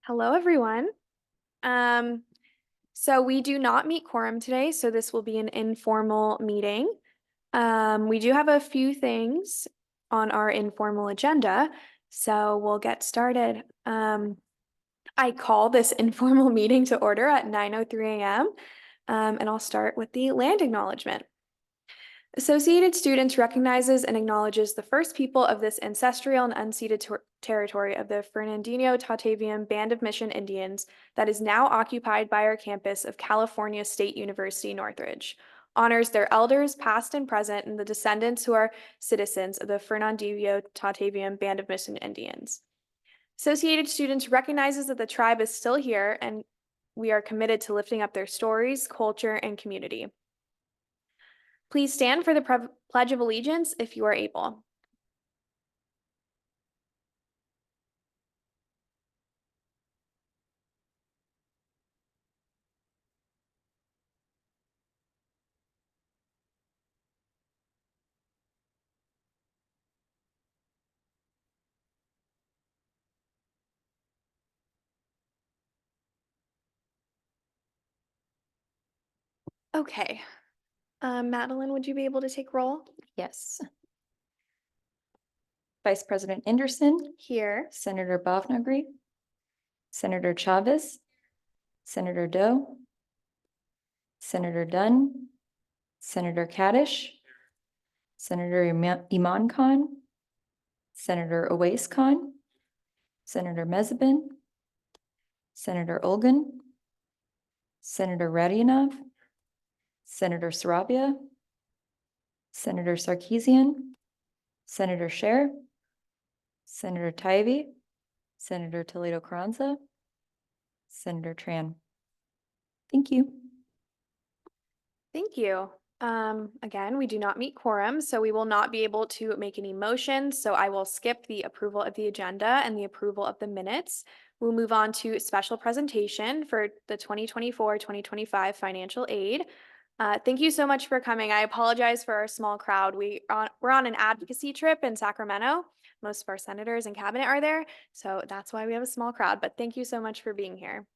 Hello, everyone. Um, so we do not meet quorum today, so this will be an informal meeting. We do have a few things on our informal agenda, so we'll get started. I call this informal meeting to order at 9:03 a.m., and I'll start with the land acknowledgement. Associated Students recognizes and acknowledges the first people of this ancestral and unceded territory of the Fernandino-Tataviam Band of Mission Indians that is now occupied by our campus of California State University, Northridge. Honors their elders, past and present, and the descendants who are citizens of the Fernandino-Tataviam Band of Mission Indians. Associated Students recognizes that the tribe is still here, and we are committed to lifting up their stories, culture, and community. Please stand for the Pledge of Allegiance if you are able. Okay. Madeline, would you be able to take roll? Yes. Vice President Anderson, Here. Senator Bhavnagri, Senator Chavez, Senator Doe, Senator Dunn, Senator Kaddish, Senator Iman Khan, Senator Awais Khan, Senator Mezbin, Senator Olgun, Senator Radionov, Senator Sarabia, Senator Sarkeesian, Senator Scher, Senator Tybee, Senator Toledo Carranza, Senator Tran. Thank you. Thank you. Again, we do not meet quorum, so we will not be able to make any motions. So I will skip the approval of the agenda and the approval of the minutes. We'll move on to special presentation for the 2024-2025 financial aid. Thank you so much for coming. I apologize for our small crowd. We're on an advocacy trip in Sacramento. Most of our senators and cabinet are there, so that's why we have a small crowd. But thank you so much for being here.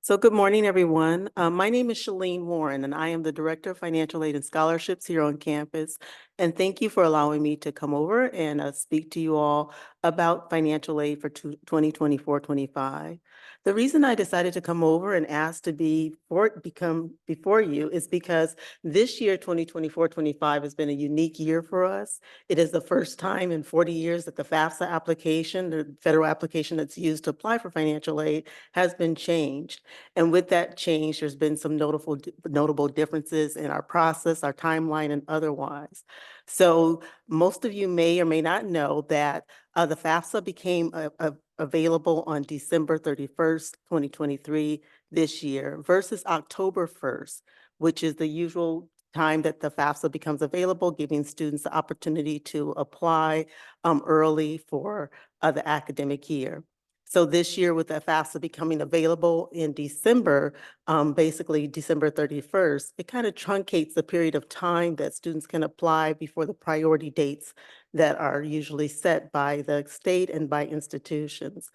So good morning, everyone. My name is Shalene Warren, and I am the Director of Financial Aid and Scholarships here on campus. And thank you for allowing me to come over and speak to you all about financial aid for 2024-25. The reason I decided to come over and ask to become before you is because this year, 2024-25, has been a unique year for us. It is the first time in 40 years that the FAFSA application, the federal application that's used to apply for financial aid, has been changed. And with that change, there's been some notable differences in our process, our timeline, and otherwise. So most of you may or may not know that the FAFSA became available on December 31st, 2023 this year versus October 1st, which is the usual time that the FAFSA becomes available, giving students the opportunity to apply early for the academic year. So this year with the FAFSA becoming available in December, basically December 31st, it kind of truncates the period of time that students can apply before the priority dates that are usually set by the state and by institutions.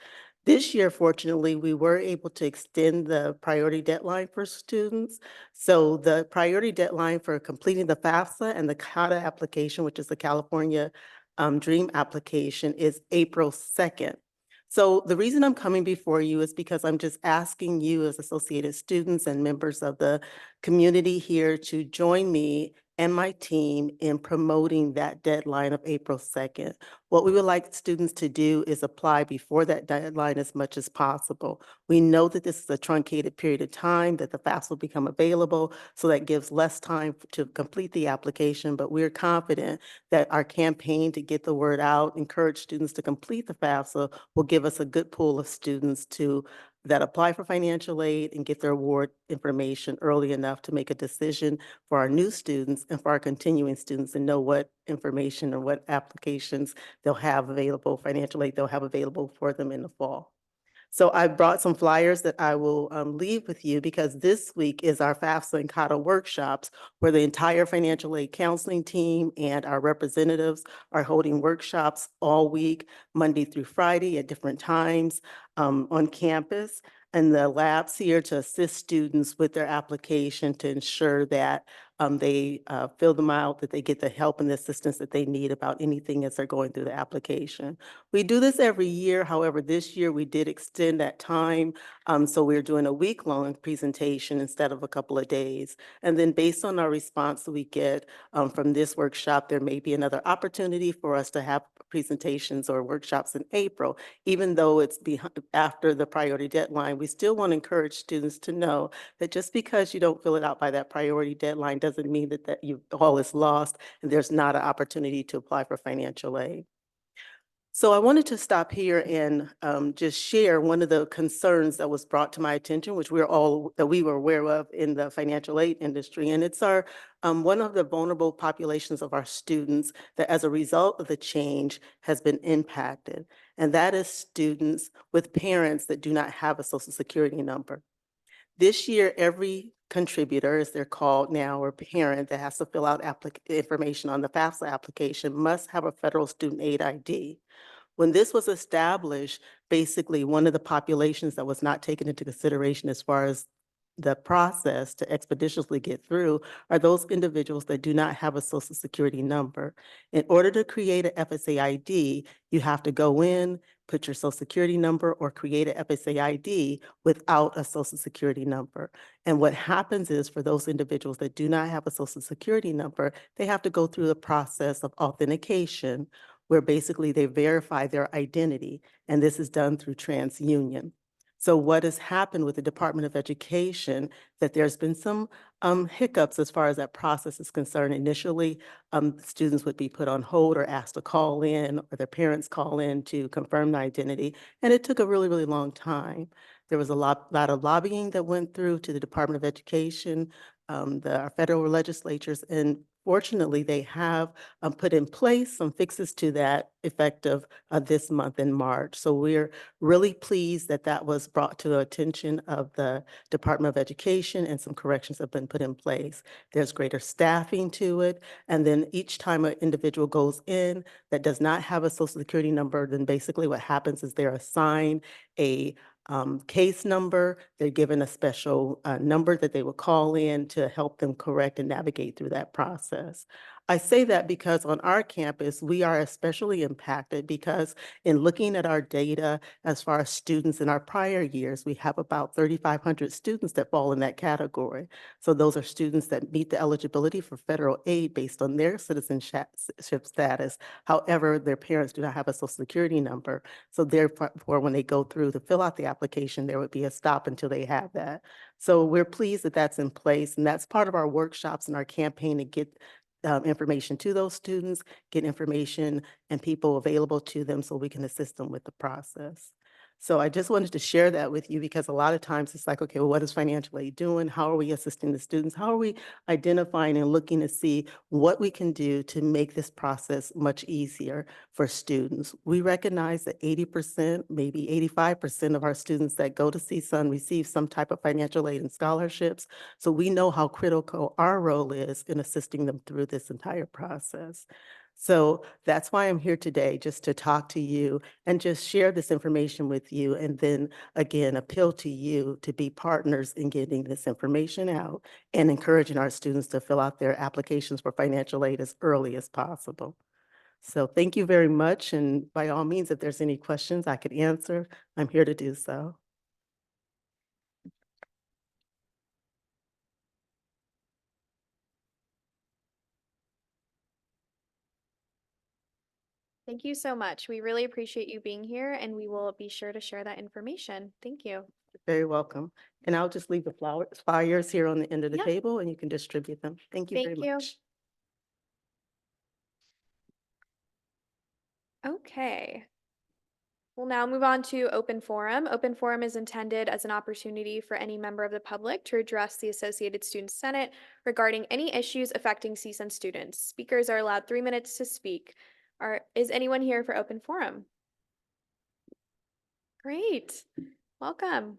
This year, fortunately, we were able to extend the priority deadline for students. So the priority deadline for completing the FAFSA and the CADA application, which is the California DREAM application, is April 2nd. So the reason I'm coming before you is because I'm just asking you as associated students and members of the community here to join me and my team in promoting that deadline of April 2nd. What we would like students to do is apply before that deadline as much as possible. We know that this is a truncated period of time that the FAFSA will become available, so that gives less time to complete the application, but we're confident that our campaign to get the word out, encourage students to complete the FAFSA, will give us a good pool of students that apply for financial aid and get their award information early enough to make a decision for our new students and for our continuing students and know what information or what applications they'll have available, financial aid they'll have available for them in the fall. So I brought some flyers that I will leave with you because this week is our FAFSA and CADA workshops where the entire financial aid counseling team and our representatives are holding workshops all week, Monday through Friday at different times on campus. And the lab's here to assist students with their application to ensure that they fill them out, that they get the help and the assistance that they need about anything as they're going through the application. We do this every year. However, this year we did extend that time. So we're doing a week-long presentation instead of a couple of days. And then based on our response that we get from this workshop, there may be another opportunity for us to have presentations or workshops in April. Even though it's after the priority deadline, we still want to encourage students to know that just because you don't fill it out by that priority deadline doesn't mean that all is lost and there's not an opportunity to apply for financial aid. So I wanted to stop here and just share one of the concerns that was brought to my attention, which we were aware of in the financial aid industry. And it's one of the vulnerable populations of our students that as a result of the change has been impacted. And that is students with parents that do not have a Social Security number. This year, every contributor, as they're called now, or parent that has to fill out information on the FAFSA application must have a federal student aid ID. When this was established, basically one of the populations that was not taken into consideration as far as the process to expeditiously get through are those individuals that do not have a Social Security number. In order to create an FSA ID, you have to go in, put your Social Security number, or create an FSA ID without a Social Security number. And what happens is for those individuals that do not have a Social Security number, they have to go through the process of authentication, where basically they verify their identity, and this is done through TransUnion. So what has happened with the Department of Education, that there's been some hiccups as far as that process is concerned. Initially, students would be put on hold or asked to call in, or their parents call in to confirm the identity, and it took a really, really long time. There was a lot of lobbying that went through to the Department of Education, our federal legislatures, and fortunately, they have put in place some fixes to that effective this month in March. So we're really pleased that that was brought to the attention of the Department of Education and some corrections have been put in place. There's greater staffing to it. And then each time an individual goes in that does not have a Social Security number, then basically what happens is they're assigned a case number. They're given a special number that they will call in to help them correct and navigate through that process. I say that because on our campus, we are especially impacted because in looking at our data as far as students in our prior years, we have about 3,500 students that fall in that category. So those are students that meet the eligibility for federal aid based on their citizenship status. However, their parents do not have a Social Security number. So therefore, when they go through to fill out the application, there would be a stop until they have that. So we're pleased that that's in place, and that's part of our workshops and our campaign to get information to those students, get information and people available to them so we can assist them with the process. So I just wanted to share that with you because a lot of times it's like, okay, well, what is financial aid doing? How are we assisting the students? How are we identifying and looking to see what we can do to make this process much easier for students? We recognize that 80%, maybe 85% of our students that go to CSUN receive some type of financial aid and scholarships. So we know how critical our role is in assisting them through this entire process. So that's why I'm here today, just to talk to you and just share this information with you. And then again, appeal to you to be partners in getting this information out and encouraging our students to fill out their applications for financial aid as early as possible. So thank you very much. And by all means, if there's any questions I could answer, I'm here to do so. Thank you so much. We really appreciate you being here and we will be sure to share that information. Thank you. Very welcome. And I'll just leave the flyers here on the end of the Yeah. table and you can distribute them. Thank you very Thank you. much. Okay. We'll now move on to open forum. Open forum is intended as an opportunity for any member of the public to address the Associated Student Senate regarding any issues affecting CSUN students. Speakers are allowed 3 minutes to speak. Is anyone here for open forum? Great. Welcome.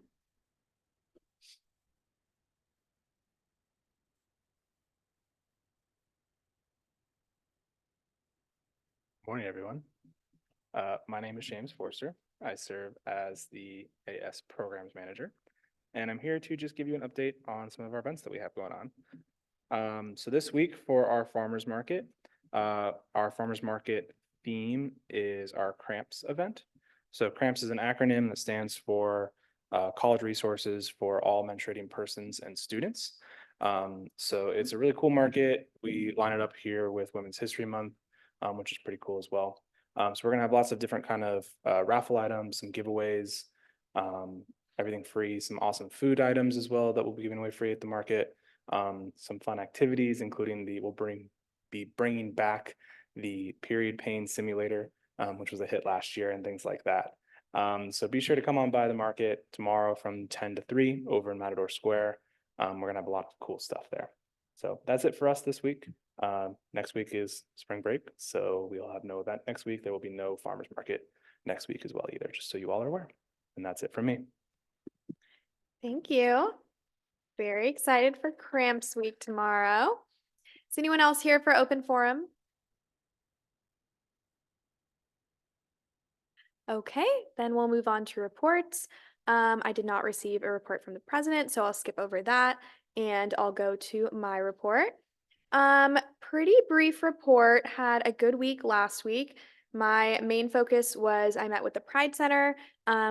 Morning, everyone. My name is James Forster. I serve as the AS Programs Manager, and I'm here to just give you an update on some of our events that we have going on. So this week for our farmers market theme is our CRAMPS event. So CRAMPS is an acronym that stands for College Resources for All Menstruating Persons and Students. So it's a really cool market. We line it up here with Women's History Month, which is pretty cool as well. So we're gonna have lots of different kind of raffle items, some giveaways, everything free, some awesome food items as well that we'll be giving away free at the market. Some fun activities, including be bringing back the period pain simulator, which was a hit last year, and things like that. So be sure to come on by the market tomorrow from 10 to 3 over in Matador Square. We're gonna have a lot of cool stuff there. So that's it for us this week. Next week is spring break, so we'll have no event next week. There will be no farmers market next week as well either, just so you all are aware. And that's it from me. Thank you. Very excited for Cramps Week tomorrow. Is anyone else here for open forum? Okay, then we'll move on to reports. I did not receive a report from the president, so I'll skip over that and I'll go to my report. Pretty brief report. Had a good week last week. My main focus was I met with the Pride Center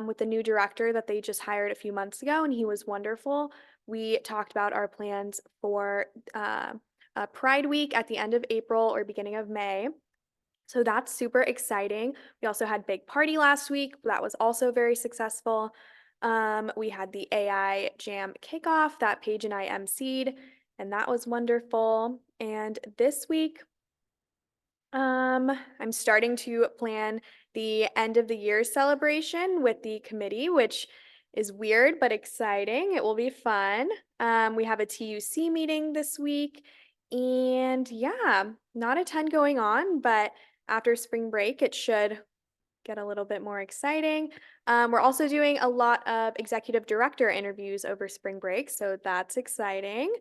with the new director that they just hired a few months ago, and he was wonderful. We talked about our plans for Pride Week at the end of April or beginning of May. So that's super exciting. We also had big party last week. That was also very successful. We had the AI Jam kickoff that Paige and I emceed, and that was wonderful. And this week, I'm starting to plan the end of the year celebration with the committee, which is weird but exciting. It will be fun. We have a TUC meeting this week, and yeah, not a ton going on, but after spring break, it should get a little bit more exciting. We're also doing a lot of executive director interviews over spring break, so that's exciting.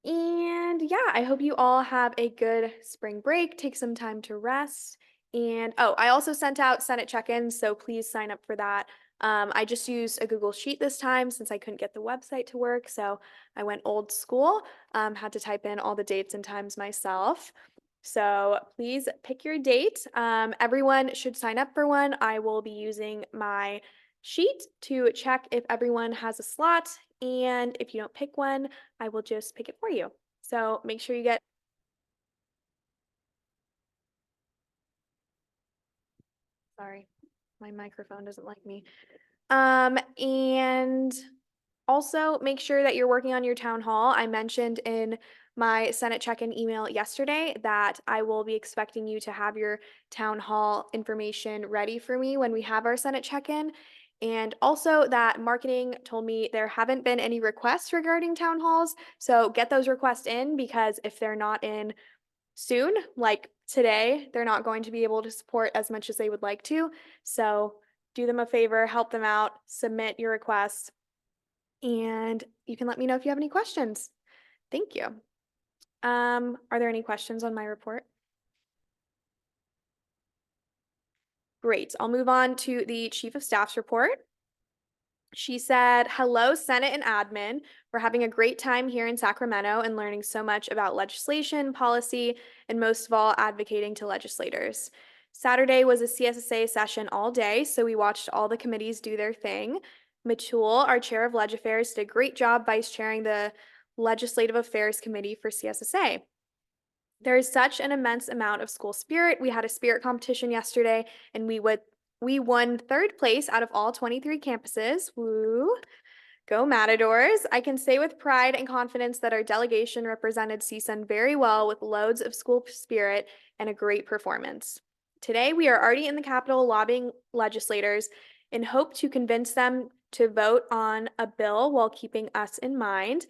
And yeah, I hope you all have a good spring break. Take some time to rest. And oh, I also sent out Senate check-ins, so please sign up for that. I just used a Google Sheet this time since I couldn't get the website to work, so I went old school, had to type in all the dates and times myself. So please pick your date. Everyone should sign up for one. I will be using my sheet to check if everyone has a slot. And if you don't pick one, I will just pick it for you. So make sure you get. Sorry, my microphone doesn't like me. And also make sure that you're working on your town hall. I mentioned in my Senate check-in email yesterday that I will be expecting you to have your town hall information ready for me when we have our Senate check-in. And also that marketing told me there haven't been any requests regarding town halls. So get those requests in, because if they're not in soon, like today, they're not going to be able to support as much as they would like to. So do them a favor, help them out, submit your requests, and you can let me know if you have any questions. Thank you. Are there any questions on my report? Great. I'll move on to the Chief of Staff's report. She said, "Hello, Senate and admin. We're having a great time here in Sacramento and learning so much about legislation, policy, and most of all, advocating to legislators. Saturday was a CSSA session all day, so we watched all the committees do their thing. Matul, our chair of Leg Affairs, did a great job vice chairing the Legislative Affairs Committee for CSSA. There is such an immense amount of school spirit. We had a spirit competition yesterday, and we won third place out of all 23 campuses. Woo! Go Matadors. I can say with pride and confidence that our delegation represented CSUN very well with loads of school spirit and a great performance. Today, we are already in the Capitol lobbying legislators in hope to convince them to vote on a bill while keeping us in mind.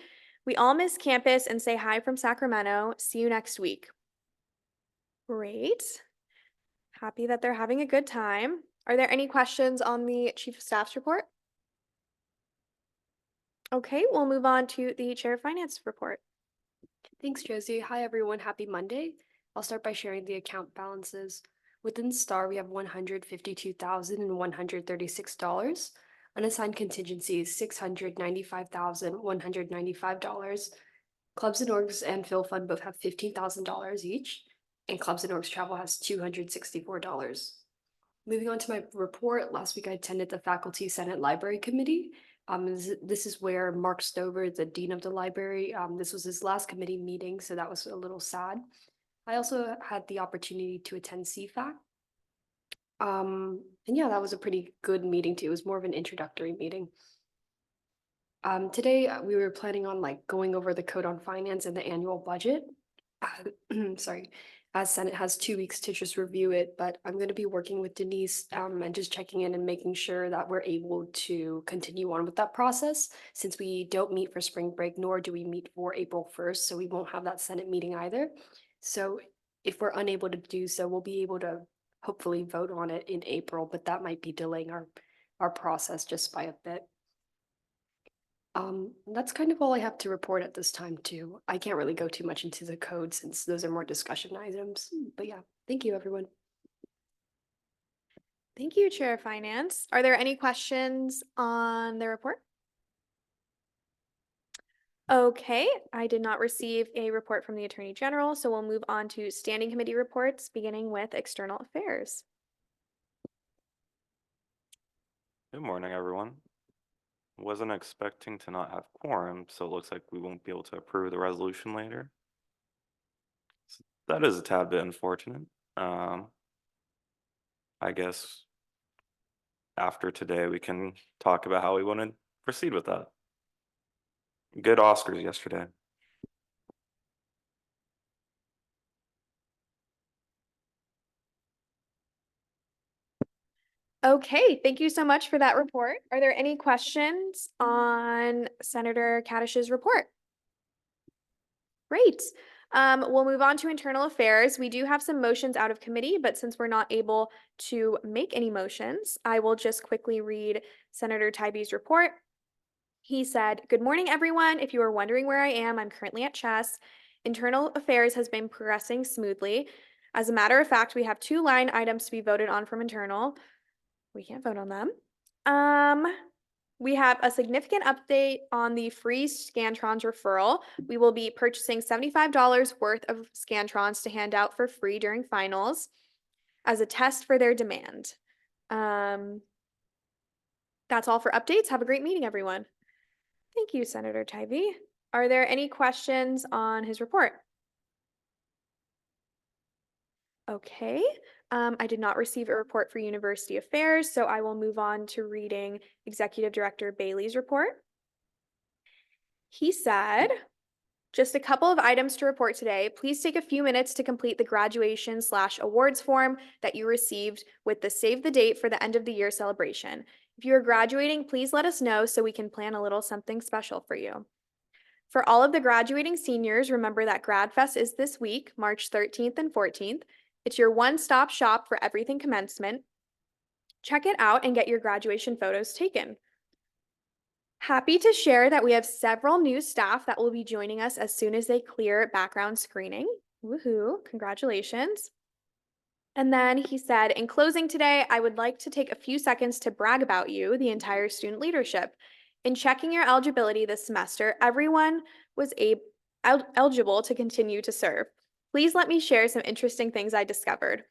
We all miss campus and say hi from Sacramento. See you next week." Great. Happy that they're having a good time. Are there any questions on the Chief of Staff's report? Okay, we'll move on to the Chair of Finance report. Thanks, Josie. Hi, everyone. Happy Monday. I'll start by sharing the account balances. Within STAR, we have $152,136. Unassigned contingency is $695,195. Clubs and Orgs and Phil Fund both have $15,000 each, and Clubs and Orgs Travel has $264. Moving on to my report, last week I attended the Faculty Senate Library Committee. This is where Mark Stover, the Dean of the Library, this was his last committee meeting, so that was a little sad. I also had the opportunity to attend CFAC. And yeah, that was a pretty good meeting too. It was more of an introductory meeting. Today we were planning on like going over the code on finance and the annual budget. Sorry, as Senate has 2 weeks to just review it, but I'm going to be working with Denise and just checking in and making sure that we're able to continue on with that process since we don't meet for spring break, nor do we meet for April 1st. So we won't have that Senate meeting either. So if we're unable to do so, we'll be able to hopefully vote on it in April, but that might be delaying our process just by a bit. That's kind of all I have to report at this time too. I can't really go too much into the code since those are more discussion items, but yeah, thank you, everyone. Thank you, Chair of Finance. Are there any questions on the report? Okay, I did not receive a report from the Attorney General, so we'll move on to standing committee reports, beginning with External Affairs. Good morning, everyone. Wasn't expecting to not have quorum, so it looks like we won't be able to approve the resolution later. So that is a tad bit unfortunate. I guess after today, we can talk about how we want to proceed with that. Good Oscars yesterday. Okay, thank you so much for that report. Are there any questions on Senator Kaddish's report? Great. We'll move on to internal affairs. We do have some motions out of committee, but since we're not able to make any motions, I will just quickly read Senator Tybey's report. He said, "Good morning, everyone. If you are wondering where I am, I'm currently at chess. Internal affairs has been progressing smoothly. As a matter of fact, we have 2 line items to be voted on from internal. We can't vote on them. We have a significant update on the free Scantrons referral. We will be purchasing $75 worth of Scantrons to hand out for free during finals as a test for their demand. That's all for updates. Have a great meeting, everyone." Thank you, Senator Tybey. Are there any questions on his report? Okay, I did not receive a report for University Affairs, so I will move on to reading Executive Director Bailey's report. He said, "Just a couple of items to report today. Please take a few minutes to complete the graduation/awards form that you received with the save the date for the end of the year celebration. If you are graduating, please let us know so we can plan a little something special for you. For all of the graduating seniors, remember that GradFest is this week, March 13th and 14th. It's your one-stop shop for everything commencement. Check it out and get your graduation photos taken. Happy to share that we have several new staff that will be joining us as soon as they clear background screening. Woohoo, congratulations." And then he said, "In closing today, I would like to take a few seconds to brag about you, the entire student leadership. In checking your eligibility this semester, everyone was eligible to continue to serve. Please let me share some interesting things I discovered.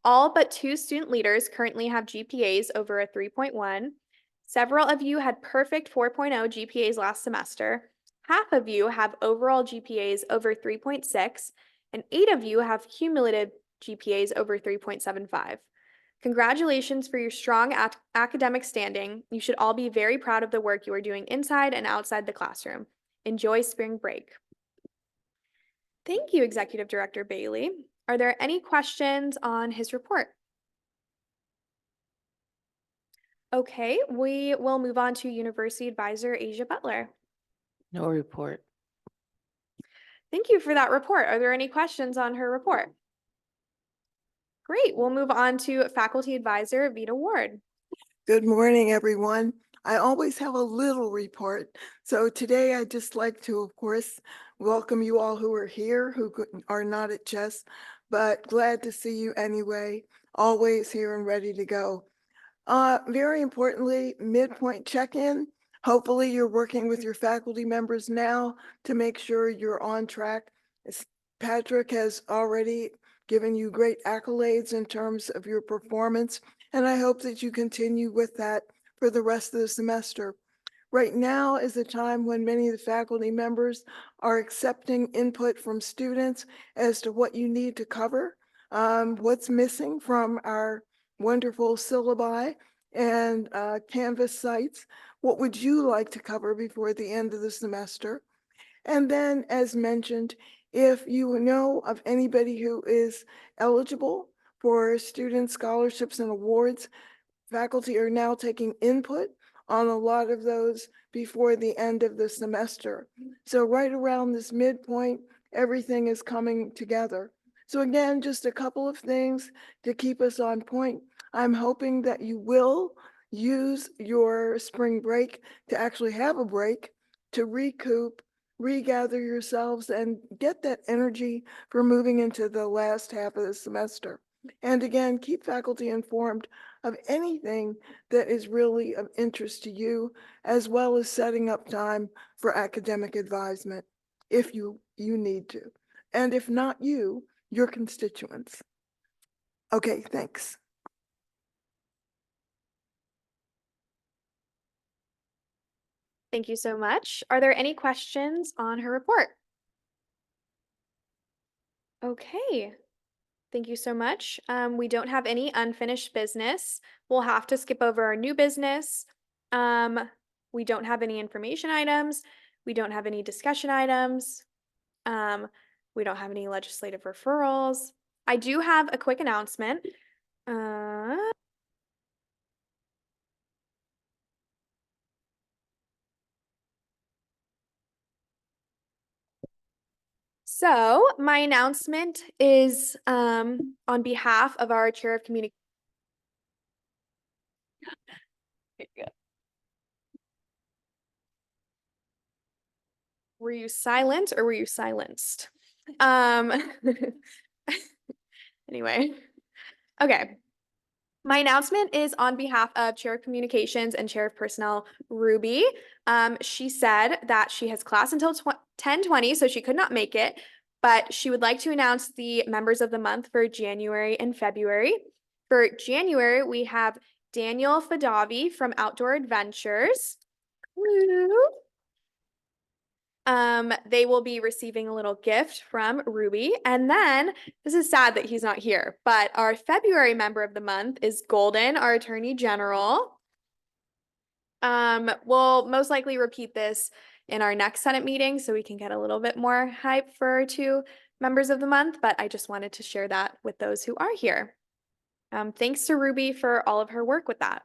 All but 2 student leaders currently have GPAs over a 3.1. Several of you had perfect 4.0 GPAs last semester. Half of you have overall GPAs over 3.6, and 8 of you have cumulative GPAs over 3.75. Congratulations for your strong academic standing. You should all be very proud of the work you are doing inside and outside the classroom. Enjoy spring break." Thank you, Executive Director Bailey. Are there any questions on his report? Okay, we will move on to University Advisor Asia Butler. No report. Thank you for that report. Are there any questions on her report? Great, we'll move on to Faculty Advisor Vita Ward. Good morning, everyone. I always have a little report. So today I'd just like to, of course, welcome you all who are here, are not at chess, but glad to see you anyway, always here and ready to go. Very importantly, midpoint check-in. Hopefully you're working with your faculty members now to make sure you're on track. Patrick has already given you great accolades in terms of your performance, and I hope that you continue with that for the rest of the semester. Right now is a time when many of the faculty members are accepting input from students as to what you need to cover, what's missing from our wonderful syllabi and Canvas sites. What would you like to cover before the end of the semester? And then, as mentioned, if you know of anybody who is eligible for student scholarships and awards, faculty are now taking input on a lot of those before the end of the semester. So right around this midpoint, everything is coming together. So again, just a couple of things to keep us on point. I'm hoping that you will use your spring break to actually have a break, to recoup, regather yourselves, and get that energy for moving into the last half of the semester. And again, keep faculty informed of anything that is really of interest to you, as well as setting up time for academic advisement if you need to. And if not you, your constituents. Okay, thanks. Thank you so much. Are there any questions on her report? Okay. Thank you so much. We don't have any unfinished business. We'll have to skip over our new business. We don't have any information items. We don't have any discussion items. We don't have any legislative referrals. I do have a quick announcement. So my announcement is on behalf of our Chair of Communication. Were you silent or were you silenced? Anyway, okay. My announcement is on behalf of Chair of Communications and Chair of Personnel, Ruby. She said that she has class until 10:20, so she could not make it, but she would like to announce the members of the month for January and February. For January, we have Daniel Fadavi from Outdoor Adventures. Woo! They will be receiving a little gift from Ruby. And then, this is sad that he's not here, but our February member of the month is Golden, our Attorney General. We'll most likely repeat this in our next Senate meeting so we can get a little bit more hype for our two members of the month, but I just wanted to share that with those who are here. Thanks to Ruby for all of her work with that.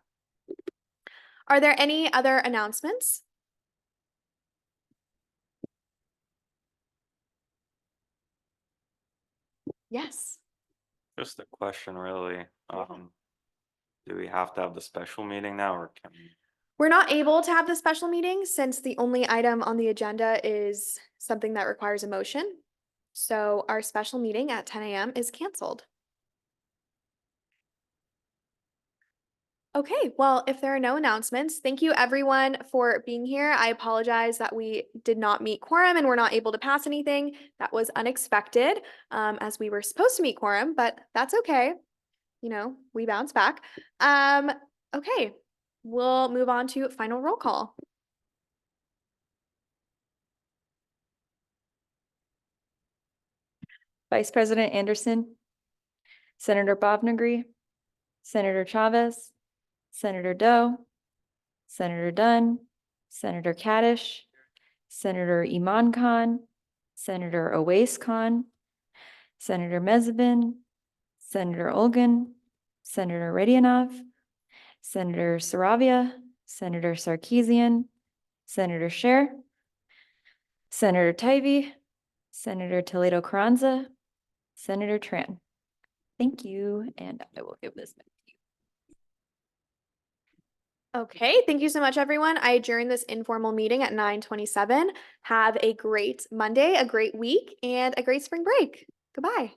Are there any other announcements? Yes. Just a question, really. Do we have to have the special meeting now, or can we? We're not able to have the special meeting since the only item on the agenda is something that requires a motion. So our special meeting at 10 a.m. is canceled. Okay, well, if there are no announcements, thank you everyone for being here. I apologize that we did not meet quorum and were not able to pass anything. That was unexpected, as we were supposed to meet quorum, but that's okay. You know, we bounce back. Okay, we'll move on to final roll call. Vice President Anderson, Senator Bovnagry, Senator Chavez, Senator Doe, Senator Dunn, Senator Kaddish, Senator Iman Khan, Senator Owais Khan, Senator Mezvin, Senator Olgan, Senator Radionov, Senator Saravia, Senator Sarkeesian, Senator Scher, Senator Tybee, Senator Toledo Carranza, Senator Tran. Thank you, and I will give this back. Okay, thank you so much, everyone. I adjourn this informal meeting at 9:27. Have a great Monday, a great week, and a great spring break. Goodbye.